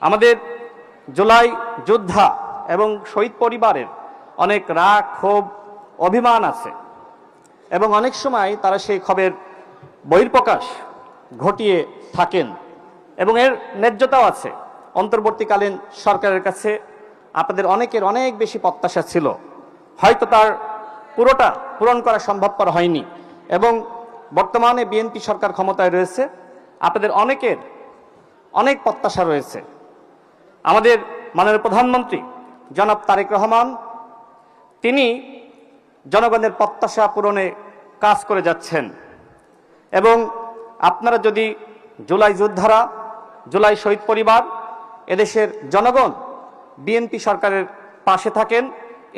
আমাদের জুলাই যোদ্ধা এবং শহীদ পরিবারের অনেক রাগ, ক্ষোভ, অভিমান আছে এবং অনেক সময় তারা সেই ক্ষোভের বহিঃপ্রকাশ ঘটিয়ে থাকেন এবং এর ন্যায্যতাও আছে। অন্তর্বর্তীকালীন সরকারের কাছে আপনাদের অনেকের অনেক বেশি প্রত্যাশা ছিল, হয়তো তার পুরোটা পূরণ করা সম্ভবপর হয়নি এবং বর্তমানে বিএনপি সরকার ক্ষমতায় রয়েছে, আপনাদের অনেকের অনেক প্রত্যাশা রয়েছে। আমাদের মাননীয় প্রধানমন্ত্রী জনাব তারেক রহমান তিনি জনগণের প্রত্যাশা পূরণে কাজ করে যাচ্ছেন এবং আপনারা যদি জুলাই যোদ্ধারা, জুলাই শহীদ পরিবার, এদেশের জনগণ বিএনপি সরকারের পাশে থাকেন,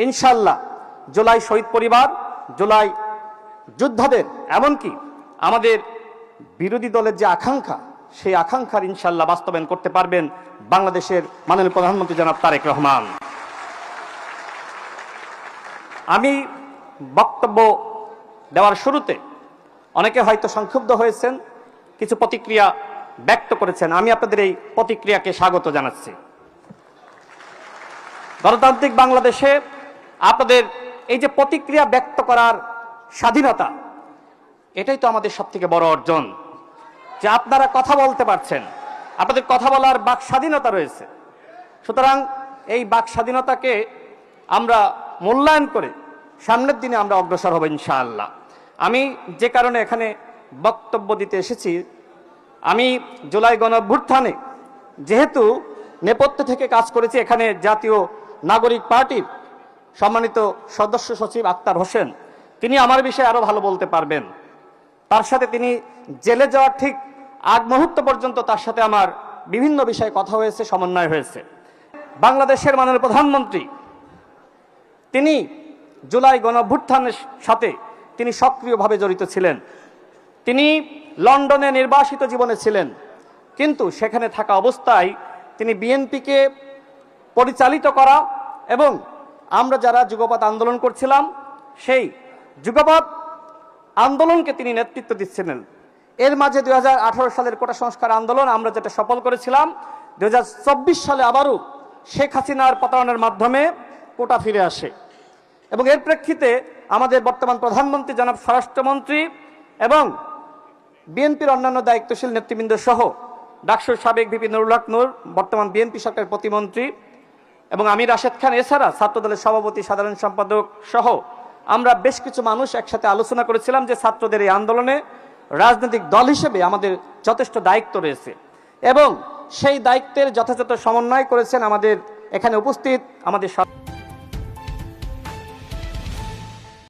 ইনশাল্লাহ জুলাই শহীদ পরিবার, জুলাই যোদ্ধাদের, এমনকি আমাদের বিরোধী দলের যে আকাঙ্ক্ষা, সেই আকাঙ্ক্ষার ইনশাল্লাহ বাস্তবায়ন করতে পারবেন বাংলাদেশের মাননীয় প্রধানমন্ত্রী জনাব তারেক রহমান। আমি বক্তব্য দেওয়ার শুরুতে অনেকে হয়তো সংক্ষুব্ধ হয়েছেন, কিছু প্রতিক্রিয়া ব্যক্ত করেছেন। আমি আপনাদের এই প্রতিক্রিয়াকে স্বাগত জানাচ্ছি। গণতান্ত্রিক বাংলাদেশে আপনাদের এই যে প্রতিক্রিয়া ব্যক্ত করার স্বাধীনতা, এটাই তো আমাদের সবথেকে বড় অর্জন, যে আপনারা কথা বলতে পারছেন, আপনাদের কথা বলার বাক স্বাধীনতা রয়েছে। সুতরাং এই বাক স্বাধীনতাকে আমরা মূল্যায়ন করে সামনের দিনে আমরা অগ্রসর হব ইনশাআল্লাহ। আমি যে কারণে এখানে বক্তব্য দিতে এসেছি, আমি জুলাই গণঅভ্যুত্থানে যেহেতু নেপথ্য থেকে কাজ করেছি, এখানে জাতীয় নাগরিক পার্টির সম্মানিত সদস্য সচিব আক্তার হোসেন, তিনি আমার বিষয়ে আরো ভালো বলতে পারবেন। তার সাথে তিনি জেলে যাওয়ার ঠিক আগ মুহূর্ত পর্যন্ত তার সাথে আমার বিভিন্ন বিষয়ে কথা হয়েছে, সমন্বয় হয়েছে। বাংলাদেশের মাননীয় প্রধানমন্ত্রী তিনি জুলাই গণঅভ্যুত্থানের সাথে তিনি সক্রিয়ভাবে জড়িত ছিলেন। তিনি লন্ডনে নির্বাসিত জীবনে ছিলেন, কিন্তু সেখানে থাকা অবস্থায় তিনি বিএনপিকে পরিচালিত করা এবং আমরা যারা যুগপৎ আন্দোলন করছিলাম সেই যুগপৎ আন্দোলনকে তিনি নেতৃত্ব দিচ্ছিলেন। এর মাঝে 2018 সালের কোটা সংস্কার আন্দোলন আমরা যেটা সফল করেছিলাম, 2024 সালে আবারও শেখ হাসিনার পতনের মাধ্যমে কোটা ফিরে আসে এবং এর প্রেক্ষিতে আমাদের বর্তমান প্রধানমন্ত্রী জনাব স্বরাষ্ট্রমন্ত্রী এবং বিএনপির অন্যান্য দায়িত্বশীল নেতৃবৃন্দ সহ ডাকসুর সাবেক ভিপি নুরুল হক নূর, বর্তমান বিএনপি সরকারের প্রতিমন্ত্রী, এবং আমির রাশেদ খান, এছাড়া ছাত্রদলের সভাপতি, সাধারণ সম্পাদক সহ আমরা বেশ কিছু মানুষ একসাথে আলোচনা করেছিলাম যে ছাত্রদের এই আন্দোলনে রাজনৈতিক দল হিসেবে আমাদের যথেষ্ট দায়িত্ব রয়েছে এবং সেই দায়িত্বের যথাযথ সমন্বয় করেছেন আমাদের এখানে উপস্থিত আমাদের